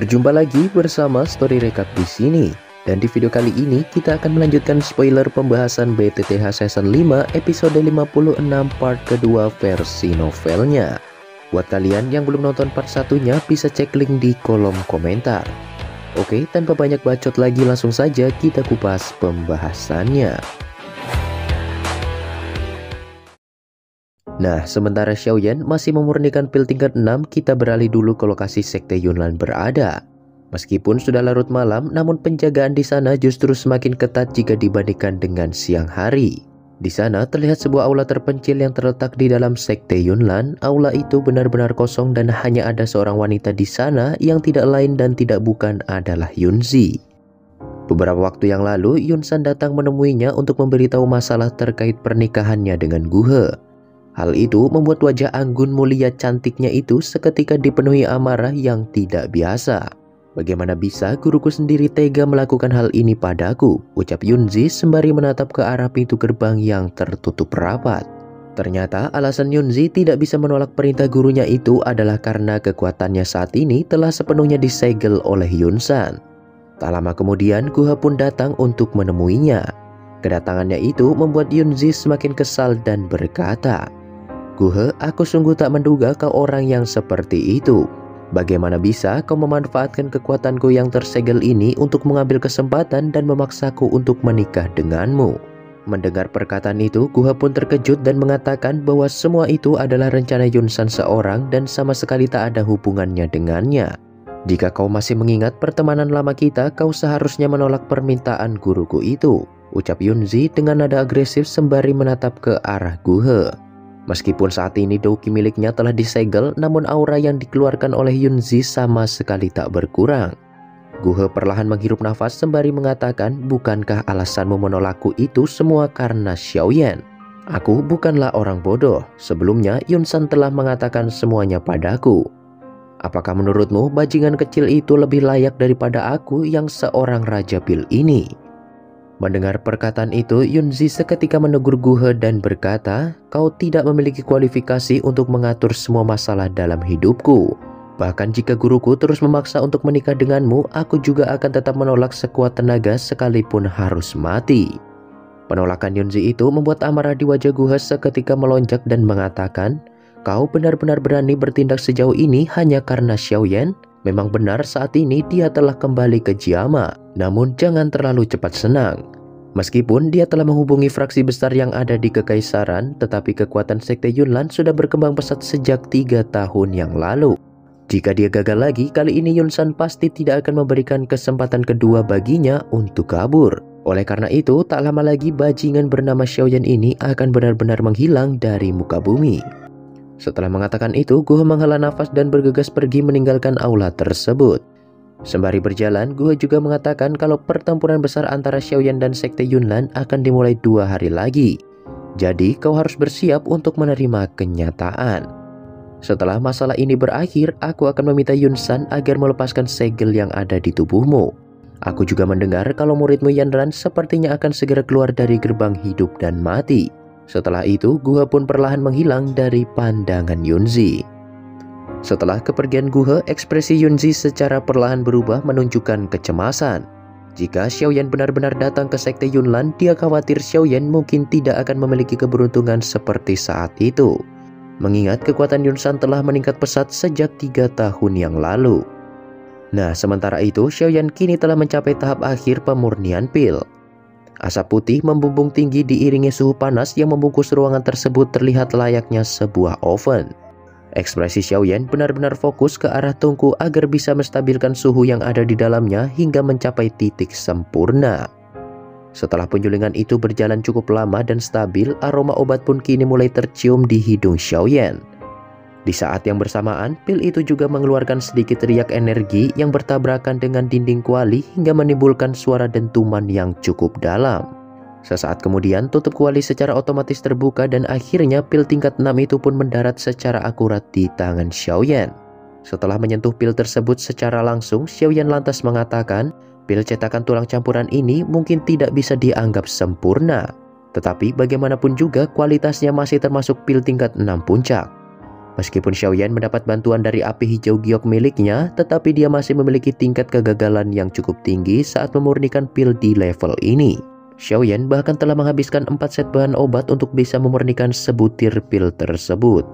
Berjumpa lagi bersama Story Recap di sini. Dan di video kali ini kita akan melanjutkan spoiler pembahasan BTTH Season 5 episode 56 part kedua versi novelnya. Buat kalian yang belum nonton part satunya bisa cek link di kolom komentar. Oke, tanpa banyak bacot lagi langsung saja kita kupas pembahasannya. Nah, sementara Xiaoyan masih memurnikan pil tingkat 6, kita beralih dulu ke lokasi Sekte Yunlan berada. Meskipun sudah larut malam, namun penjagaan di sana justru semakin ketat jika dibandingkan dengan siang hari. Di sana terlihat sebuah aula terpencil yang terletak di dalam Sekte Yunlan. Aula itu benar-benar kosong dan hanya ada seorang wanita di sana yang tidak lain dan tidak bukan adalah Yunzi. Beberapa waktu yang lalu, Yunsan datang menemuinya untuk memberitahu masalah terkait pernikahannya dengan Guhe. Hal itu membuat wajah anggun mulia cantiknya itu seketika dipenuhi amarah yang tidak biasa. Bagaimana bisa guruku sendiri tega melakukan hal ini padaku? Ucap Yunzi sembari menatap ke arah pintu gerbang yang tertutup rapat. Ternyata alasan Yunzi tidak bisa menolak perintah gurunya itu adalah karena kekuatannya saat ini telah sepenuhnya disegel oleh Yunsan. Tak lama kemudian Guhe pun datang untuk menemuinya. Kedatangannya itu membuat Yunzi semakin kesal dan berkata, "Guhe, aku sungguh tak menduga kau orang yang seperti itu. Bagaimana bisa kau memanfaatkan kekuatanku yang tersegel ini untuk mengambil kesempatan dan memaksaku untuk menikah denganmu?" Mendengar perkataan itu, Guhe pun terkejut dan mengatakan bahwa semua itu adalah rencana Yunsan seorang dan sama sekali tak ada hubungannya dengannya. "Jika kau masih mengingat pertemanan lama kita, kau seharusnya menolak permintaan guruku itu," ucap Yunzi dengan nada agresif sembari menatap ke arah Guhe. Meskipun saat ini douki miliknya telah disegel, namun aura yang dikeluarkan oleh Yunzi sama sekali tak berkurang. Guhe perlahan menghirup nafas sembari mengatakan, "Bukankah alasanmu menolakku itu semua karena Xiaoyan? Aku bukanlah orang bodoh. Sebelumnya Yunsan telah mengatakan semuanya padaku. Apakah menurutmu bajingan kecil itu lebih layak daripada aku yang seorang Raja Pil ini?" Mendengar perkataan itu, Yunzi seketika menegur Guhe dan berkata, "Kau tidak memiliki kualifikasi untuk mengatur semua masalah dalam hidupku. Bahkan jika guruku terus memaksa untuk menikah denganmu, aku juga akan tetap menolak sekuat tenaga sekalipun harus mati." Penolakan Yunzi itu membuat amarah di wajah Guhe seketika melonjak dan mengatakan, "Kau benar-benar berani bertindak sejauh ini hanya karena Xiaoyan? Memang benar saat ini dia telah kembali ke Jiama, namun jangan terlalu cepat senang. Meskipun dia telah menghubungi fraksi besar yang ada di Kekaisaran, tetapi kekuatan Sekte Yunlan sudah berkembang pesat sejak 3 tahun yang lalu. Jika dia gagal lagi, kali ini Yunsan pasti tidak akan memberikan kesempatan kedua baginya untuk kabur. Oleh karena itu, tak lama lagi bajingan bernama Xiaoyan ini akan benar-benar menghilang dari muka bumi." Setelah mengatakan itu, Guhe menghela nafas dan bergegas pergi meninggalkan aula tersebut. Sembari berjalan, Guhe juga mengatakan kalau pertempuran besar antara Xiaoyan dan Sekte Yunlan akan dimulai 2 hari lagi. Jadi kau harus bersiap untuk menerima kenyataan. Setelah masalah ini berakhir, aku akan meminta Yunsan agar melepaskan segel yang ada di tubuhmu. Aku juga mendengar kalau muridmu Yanran sepertinya akan segera keluar dari gerbang hidup dan mati. Setelah itu, Guhe pun perlahan menghilang dari pandangan Yunzi. Setelah kepergian Guhe, ekspresi Yunzi secara perlahan berubah menunjukkan kecemasan. Jika Xiaoyan benar-benar datang ke Sekte Yunlan, dia khawatir Xiaoyan mungkin tidak akan memiliki keberuntungan seperti saat itu. Mengingat kekuatan Yunsan telah meningkat pesat sejak 3 tahun yang lalu. Nah, sementara itu, Xiaoyan kini telah mencapai tahap akhir pemurnian pil. Asap putih membumbung tinggi diiringi suhu panas yang membungkus ruangan tersebut terlihat layaknya sebuah oven. Ekspresi Xiaoyan benar-benar fokus ke arah tungku agar bisa menstabilkan suhu yang ada di dalamnya hingga mencapai titik sempurna. Setelah penyulingan itu berjalan cukup lama dan stabil, aroma obat pun kini mulai tercium di hidung Xiaoyan. Di saat yang bersamaan, pil itu juga mengeluarkan sedikit riak energi yang bertabrakan dengan dinding kuali hingga menimbulkan suara dentuman yang cukup dalam. Sesaat kemudian, tutup kuali secara otomatis terbuka dan akhirnya pil tingkat 6 itu pun mendarat secara akurat di tangan Xiaoyan. Setelah menyentuh pil tersebut secara langsung, Xiaoyan lantas mengatakan, "Pil cetakan tulang campuran ini mungkin tidak bisa dianggap sempurna. Tetapi bagaimanapun juga kualitasnya masih termasuk pil tingkat 6 puncak. Meskipun Xiaoyan mendapat bantuan dari api hijau giok miliknya, tetapi dia masih memiliki tingkat kegagalan yang cukup tinggi saat memurnikan pil di level ini. Xiaoyan bahkan telah menghabiskan 4 set bahan obat untuk bisa memurnikan sebutir pil tersebut.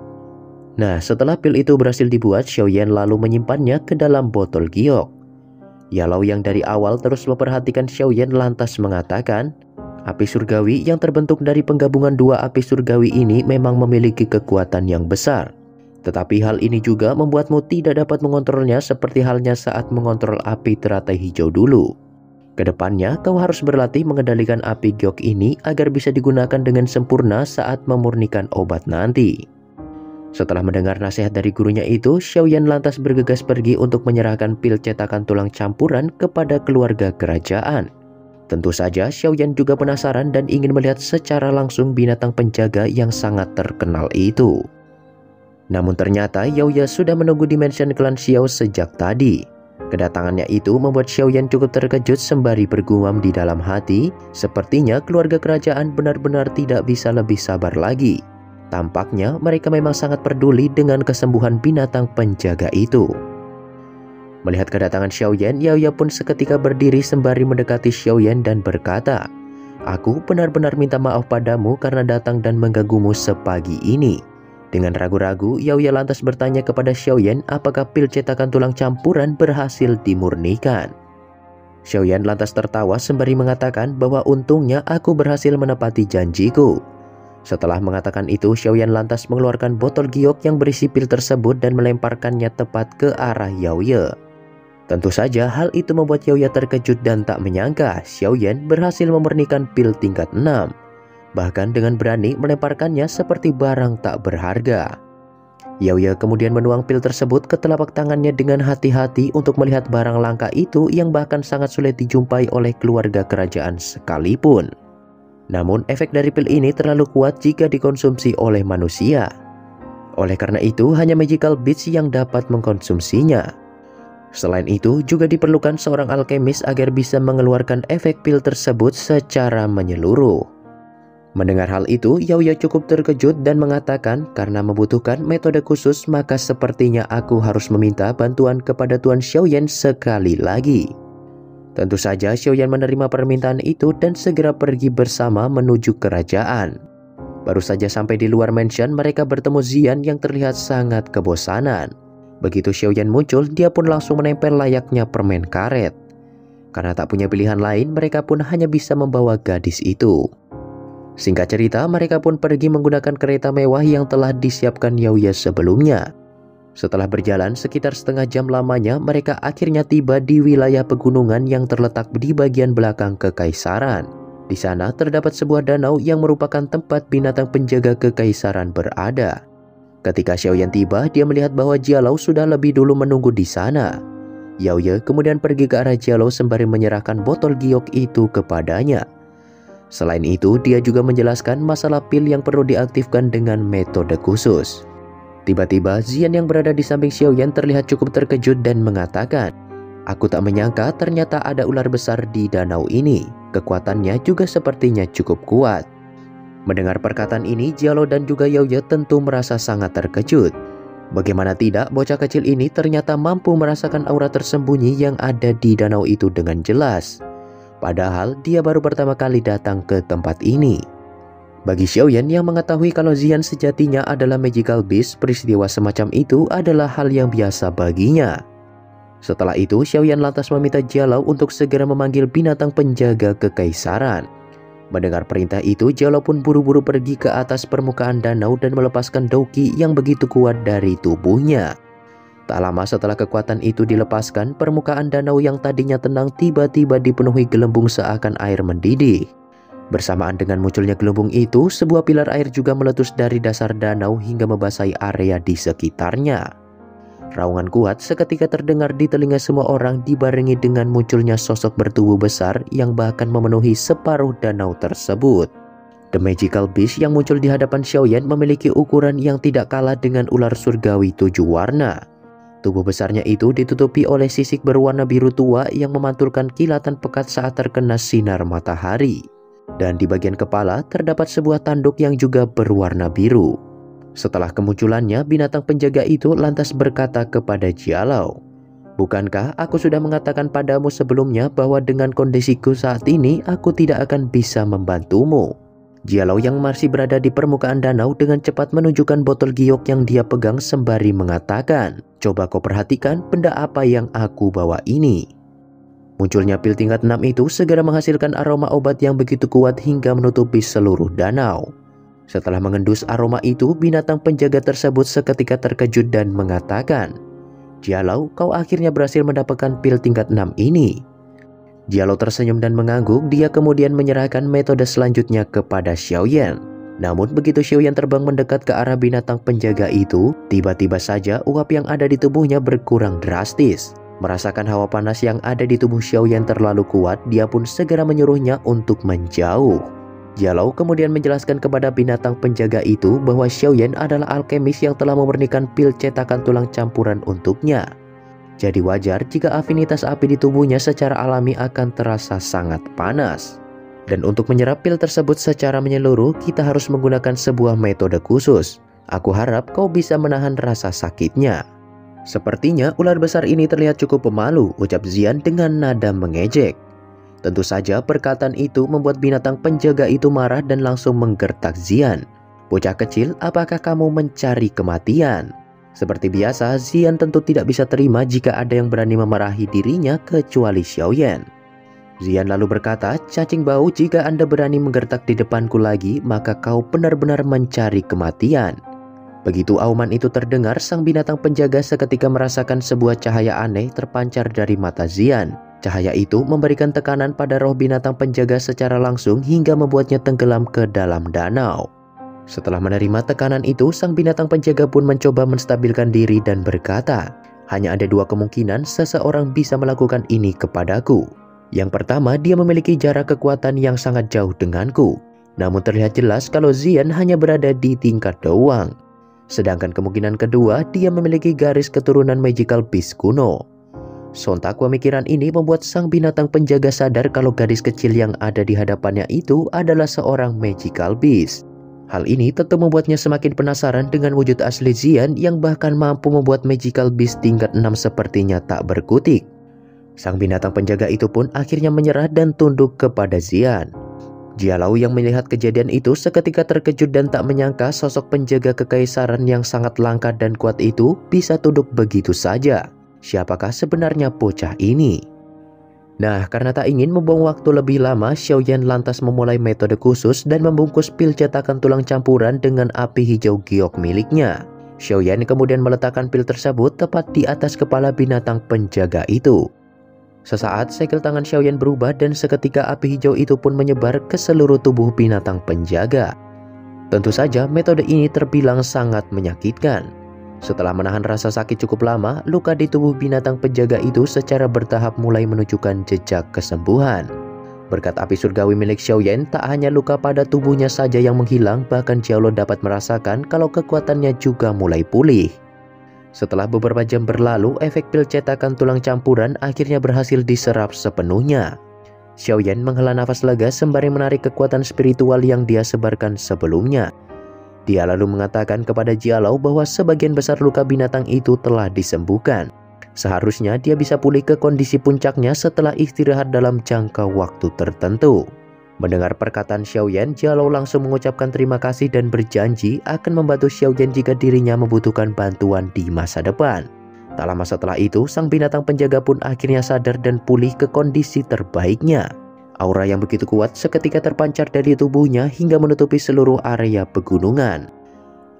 Nah, setelah pil itu berhasil dibuat, Xiaoyan lalu menyimpannya ke dalam botol giok. Yalao yang dari awal terus memperhatikan Xiaoyan lantas mengatakan, api surgawi yang terbentuk dari penggabungan dua api surgawi ini memang memiliki kekuatan yang besar. Tetapi hal ini juga membuatmu tidak dapat mengontrolnya seperti halnya saat mengontrol api teratai hijau dulu. Kedepannya, kau harus berlatih mengendalikan api giok ini agar bisa digunakan dengan sempurna saat memurnikan obat nanti. Setelah mendengar nasihat dari gurunya itu, Xiaoyan lantas bergegas pergi untuk menyerahkan pil cetakan tulang campuran kepada keluarga kerajaan. Tentu saja, Xiaoyan juga penasaran dan ingin melihat secara langsung binatang penjaga yang sangat terkenal itu. Namun ternyata Yaoya sudah menunggu di mansion klan Xiao sejak tadi. Kedatangannya itu membuat Xiaoyan cukup terkejut sembari bergumam di dalam hati, sepertinya keluarga kerajaan benar-benar tidak bisa lebih sabar lagi. Tampaknya mereka memang sangat peduli dengan kesembuhan binatang penjaga itu. Melihat kedatangan Xiaoyan, Yaoya pun seketika berdiri sembari mendekati Xiaoyan dan berkata, "Aku benar-benar minta maaf padamu karena datang dan mengganggumu sepagi ini." Dengan ragu-ragu, Yaoya lantas bertanya kepada Xiaoyan apakah pil cetakan tulang campuran berhasil dimurnikan. Xiaoyan lantas tertawa sembari mengatakan bahwa untungnya aku berhasil menepati janjiku. Setelah mengatakan itu, Xiaoyan lantas mengeluarkan botol giok yang berisi pil tersebut dan melemparkannya tepat ke arah Yaoya. Tentu saja hal itu membuat Yaoya terkejut dan tak menyangka Xiaoyan berhasil memurnikan pil tingkat 6. Bahkan dengan berani melemparkannya seperti barang tak berharga. Yaoya kemudian menuang pil tersebut ke telapak tangannya dengan hati-hati untuk melihat barang langka itu yang bahkan sangat sulit dijumpai oleh keluarga kerajaan sekalipun. Namun efek dari pil ini terlalu kuat jika dikonsumsi oleh manusia. Oleh karena itu hanya magical beads yang dapat mengkonsumsinya. Selain itu juga diperlukan seorang alkemis agar bisa mengeluarkan efek pil tersebut secara menyeluruh. Mendengar hal itu, Yaoya cukup terkejut dan mengatakan karena membutuhkan metode khusus maka sepertinya aku harus meminta bantuan kepada Tuan Xiaoyan sekali lagi. Tentu saja Xiaoyan menerima permintaan itu dan segera pergi bersama menuju kerajaan. Baru saja sampai di luar mansion, mereka bertemu Xian yang terlihat sangat kebosanan. Begitu Xiaoyan muncul, dia pun langsung menempel layaknya permen karet. Karena tak punya pilihan lain, mereka pun hanya bisa membawa gadis itu. Singkat cerita, mereka pun pergi menggunakan kereta mewah yang telah disiapkan Yaoya sebelumnya. Setelah berjalan sekitar setengah jam lamanya, mereka akhirnya tiba di wilayah pegunungan yang terletak di bagian belakang kekaisaran. Di sana terdapat sebuah danau yang merupakan tempat binatang penjaga kekaisaran berada. Ketika Xiaoyan tiba, dia melihat bahwa Jialao sudah lebih dulu menunggu di sana. Yaoya kemudian pergi ke arah Jialao sembari menyerahkan botol giok itu kepadanya. Selain itu, dia juga menjelaskan masalah pil yang perlu diaktifkan dengan metode khusus. Tiba-tiba, Xian yang berada di samping Xiaoyan terlihat cukup terkejut dan mengatakan, "Aku tak menyangka ternyata ada ular besar di danau ini. Kekuatannya juga sepertinya cukup kuat." Mendengar perkataan ini, Jialao dan juga Yaoya tentu merasa sangat terkejut. Bagaimana tidak, bocah kecil ini ternyata mampu merasakan aura tersembunyi yang ada di danau itu dengan jelas. Padahal dia baru pertama kali datang ke tempat ini. Bagi Xiaoyan yang mengetahui kalau Xian sejatinya adalah magical beast, peristiwa semacam itu adalah hal yang biasa baginya. Setelah itu, Xiaoyan lantas meminta Jialao untuk segera memanggil binatang penjaga kekaisaran. Mendengar perintah itu, Jialao pun buru-buru pergi ke atas permukaan danau dan melepaskan Douki yang begitu kuat dari tubuhnya. Tak lama setelah kekuatan itu dilepaskan, permukaan danau yang tadinya tenang tiba-tiba dipenuhi gelembung seakan air mendidih. Bersamaan dengan munculnya gelembung itu, sebuah pilar air juga meletus dari dasar danau hingga membasahi area di sekitarnya. Raungan kuat seketika terdengar di telinga semua orang dibarengi dengan munculnya sosok bertubuh besar yang bahkan memenuhi separuh danau tersebut. The Magical Beast yang muncul di hadapan Xiaoyan memiliki ukuran yang tidak kalah dengan ular surgawi 7 warna. Tubuh besarnya itu ditutupi oleh sisik berwarna biru tua yang memantulkan kilatan pekat saat terkena sinar matahari. Dan di bagian kepala terdapat sebuah tanduk yang juga berwarna biru. Setelah kemunculannya, binatang penjaga itu lantas berkata kepada Jialau, "Bukankah aku sudah mengatakan padamu sebelumnya bahwa dengan kondisiku saat ini aku tidak akan bisa membantumu?" Jialau yang masih berada di permukaan danau dengan cepat menunjukkan botol giok yang dia pegang sembari mengatakan, "Coba kau perhatikan benda apa yang aku bawa ini." Munculnya pil tingkat 6 itu segera menghasilkan aroma obat yang begitu kuat hingga menutupi seluruh danau. Setelah mengendus aroma itu, binatang penjaga tersebut seketika terkejut dan mengatakan, "Jialau, kau akhirnya berhasil mendapatkan pil tingkat 6 ini." Jialau tersenyum dan mengangguk. Dia kemudian menyerahkan metode selanjutnya kepada Xiaoyan. Namun begitu Xiaoyan terbang mendekat ke arah binatang penjaga itu, tiba-tiba saja uap yang ada di tubuhnya berkurang drastis. Merasakan hawa panas yang ada di tubuh Xiaoyan terlalu kuat, dia pun segera menyuruhnya untuk menjauh. Jialau kemudian menjelaskan kepada binatang penjaga itu bahwa Xiaoyan adalah alkemis yang telah memurnikan pil cetakan tulang campuran untuknya. Jadi wajar jika afinitas api di tubuhnya secara alami akan terasa sangat panas. Dan untuk menyerap pil tersebut secara menyeluruh, kita harus menggunakan sebuah metode khusus. Aku harap kau bisa menahan rasa sakitnya. Sepertinya ular besar ini terlihat cukup pemalu, ucap Xian dengan nada mengejek. Tentu saja perkataan itu membuat binatang penjaga itu marah dan langsung menggertak Xian. "Bocah kecil, apakah kamu mencari kematian?" Seperti biasa, Xian tentu tidak bisa terima jika ada yang berani memarahi dirinya kecuali Xiaoyan. Xian lalu berkata, "Cacing bau, jika Anda berani menggertak di depanku lagi, maka kau benar-benar mencari kematian." Begitu auman itu terdengar, sang binatang penjaga seketika merasakan sebuah cahaya aneh terpancar dari mata Xian. Cahaya itu memberikan tekanan pada roh binatang penjaga secara langsung hingga membuatnya tenggelam ke dalam danau. Setelah menerima tekanan itu, sang binatang penjaga pun mencoba menstabilkan diri dan berkata, "Hanya ada dua kemungkinan seseorang bisa melakukan ini kepadaku. Yang pertama, dia memiliki jarak kekuatan yang sangat jauh denganku. Namun terlihat jelas kalau Xian hanya berada di tingkat doang. Sedangkan kemungkinan kedua, dia memiliki garis keturunan magical beast kuno." Sontak pemikiran ini membuat sang binatang penjaga sadar kalau gadis kecil yang ada di hadapannya itu adalah seorang magical beast. Hal ini tentu membuatnya semakin penasaran dengan wujud asli Xian yang bahkan mampu membuat magical beast tingkat 6 sepertinya tak berkutik. Sang binatang penjaga itu pun akhirnya menyerah dan tunduk kepada Xian. Jialau yang melihat kejadian itu seketika terkejut dan tak menyangka sosok penjaga kekaisaran yang sangat langka dan kuat itu bisa tunduk begitu saja. Siapakah sebenarnya bocah ini? Nah, karena tak ingin membuang waktu lebih lama, Xiaoyan lantas memulai metode khusus dan membungkus pil cetakan tulang campuran dengan api hijau giok miliknya. Xiaoyan kemudian meletakkan pil tersebut tepat di atas kepala binatang penjaga itu. Sesaat segel tangan Xiaoyan berubah dan seketika api hijau itu pun menyebar ke seluruh tubuh binatang penjaga. Tentu saja metode ini terbilang sangat menyakitkan. Setelah menahan rasa sakit cukup lama, luka di tubuh binatang penjaga itu secara bertahap mulai menunjukkan jejak kesembuhan. Berkat api surgawi milik Xiaoyan, tak hanya luka pada tubuhnya saja yang menghilang, bahkan Jiaolo dapat merasakan kalau kekuatannya juga mulai pulih. Setelah beberapa jam berlalu, efek pil cetakan tulang campuran akhirnya berhasil diserap sepenuhnya. Xiaoyan menghela nafas lega sembari menarik kekuatan spiritual yang dia sebarkan sebelumnya. Dia lalu mengatakan kepada Jialau bahwa sebagian besar luka binatang itu telah disembuhkan. Seharusnya dia bisa pulih ke kondisi puncaknya setelah istirahat dalam jangka waktu tertentu. Mendengar perkataan Xiaoyan, Jialau langsung mengucapkan terima kasih dan berjanji akan membantu Xiaoyan jika dirinya membutuhkan bantuan di masa depan. Tak lama setelah itu, sang binatang penjaga pun akhirnya sadar dan pulih ke kondisi terbaiknya. Aura yang begitu kuat seketika terpancar dari tubuhnya hingga menutupi seluruh area pegunungan.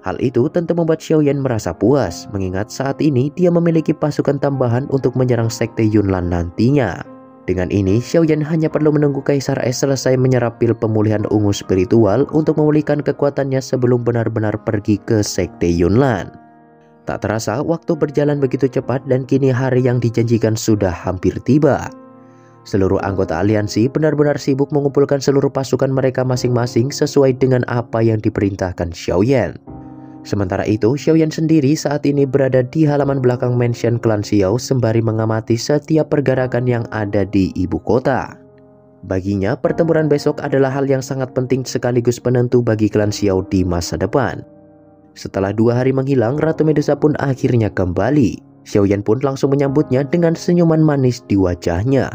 Hal itu tentu membuat Xiaoyan merasa puas, mengingat saat ini dia memiliki pasukan tambahan untuk menyerang sekte Yunlan nantinya. Dengan ini, Xiaoyan hanya perlu menunggu Kaisar Es selesai menyerap pil pemulihan ungu spiritual untuk memulihkan kekuatannya sebelum benar-benar pergi ke sekte Yunlan. Tak terasa, waktu berjalan begitu cepat dan kini hari yang dijanjikan sudah hampir tiba. Seluruh anggota aliansi benar-benar sibuk mengumpulkan seluruh pasukan mereka masing-masing sesuai dengan apa yang diperintahkan Xiaoyan. Sementara itu, Xiaoyan sendiri saat ini berada di halaman belakang mansion klan Xiao sembari mengamati setiap pergerakan yang ada di ibu kota. Baginya, pertempuran besok adalah hal yang sangat penting sekaligus penentu bagi klan Xiao di masa depan. Setelah 2 hari menghilang, Ratu Medusa pun akhirnya kembali. Xiaoyan pun langsung menyambutnya dengan senyuman manis di wajahnya.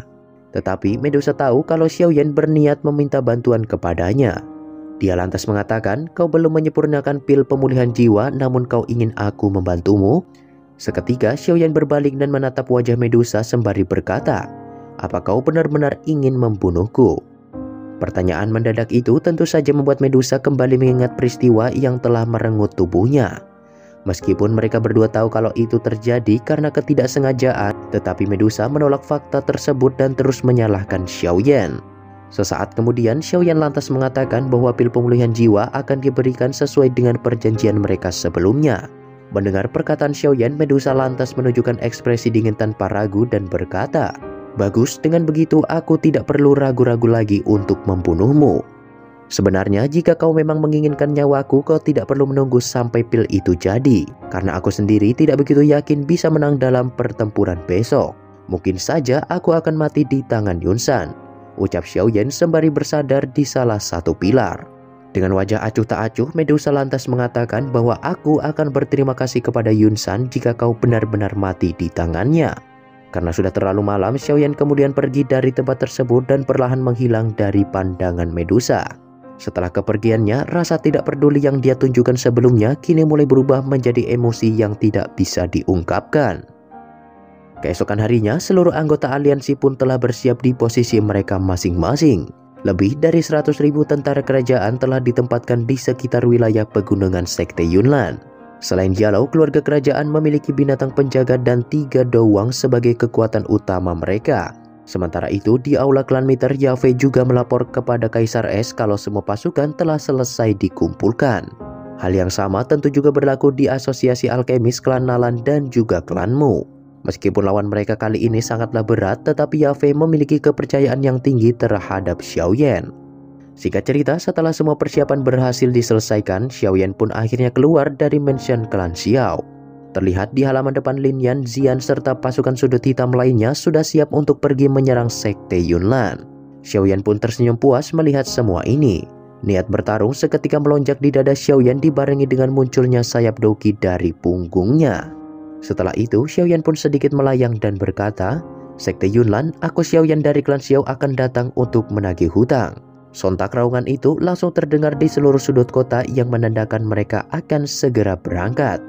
Tetapi Medusa tahu kalau Xiaoyan berniat meminta bantuan kepadanya. Dia lantas mengatakan, "Kau belum menyempurnakan pil pemulihan jiwa, namun kau ingin aku membantumu?" Seketika Xiaoyan berbalik dan menatap wajah Medusa sembari berkata, "Apa kau benar-benar ingin membunuhku?" Pertanyaan mendadak itu tentu saja membuat Medusa kembali mengingat peristiwa yang telah merenggut tubuhnya. Meskipun mereka berdua tahu kalau itu terjadi karena ketidaksengajaan, tetapi Medusa menolak fakta tersebut dan terus menyalahkan Xiaoyan. Sesaat kemudian, Xiaoyan lantas mengatakan bahwa pil pemulihan jiwa akan diberikan sesuai dengan perjanjian mereka sebelumnya. Mendengar perkataan Xiaoyan, Medusa lantas menunjukkan ekspresi dingin tanpa ragu dan berkata, "Bagus, dengan begitu aku tidak perlu ragu-ragu lagi untuk membunuhmu. Sebenarnya jika kau memang menginginkan nyawaku, kau tidak perlu menunggu sampai pil itu jadi. Karena aku sendiri tidak begitu yakin bisa menang dalam pertempuran besok. Mungkin saja aku akan mati di tangan Yunsan," ucap Xiaoyan sembari bersandar di salah satu pilar. Dengan wajah acuh tak acuh, Medusa lantas mengatakan bahwa aku akan berterima kasih kepada Yunsan jika kau benar-benar mati di tangannya. Karena sudah terlalu malam, Xiaoyan kemudian pergi dari tempat tersebut dan perlahan menghilang dari pandangan Medusa. Setelah kepergiannya, rasa tidak peduli yang dia tunjukkan sebelumnya kini mulai berubah menjadi emosi yang tidak bisa diungkapkan. Keesokan harinya, seluruh anggota aliansi pun telah bersiap di posisi mereka masing-masing. Lebih dari 100.000 tentara kerajaan telah ditempatkan di sekitar wilayah pegunungan Sekte Yunlan. Selain Jialau, keluarga kerajaan memiliki binatang penjaga dan 3 dowang sebagai kekuatan utama mereka. Sementara itu, di aula klan Miter, Yafei juga melapor kepada Kaisar Es kalau semua pasukan telah selesai dikumpulkan. Hal yang sama tentu juga berlaku di asosiasi alkemis klan Nalan dan juga klan Mu. Meskipun lawan mereka kali ini sangatlah berat, tetapi Yafei memiliki kepercayaan yang tinggi terhadap Xiaoyan. Singkat cerita, setelah semua persiapan berhasil diselesaikan, Xiaoyan pun akhirnya keluar dari mansion klan Xiao. Terlihat di halaman depan Lin Yan, Xian serta pasukan sudut hitam lainnya sudah siap untuk pergi menyerang Sekte Yunlan. Xiaoyan pun tersenyum puas melihat semua ini. Niat bertarung seketika melonjak di dada Xiaoyan dibarengi dengan munculnya sayap doki dari punggungnya. Setelah itu, Xiaoyan pun sedikit melayang dan berkata, "Sekte Yunlan, aku Xiaoyan dari klan Xiao akan datang untuk menagih hutang." Sontak raungan itu langsung terdengar di seluruh sudut kota yang menandakan mereka akan segera berangkat.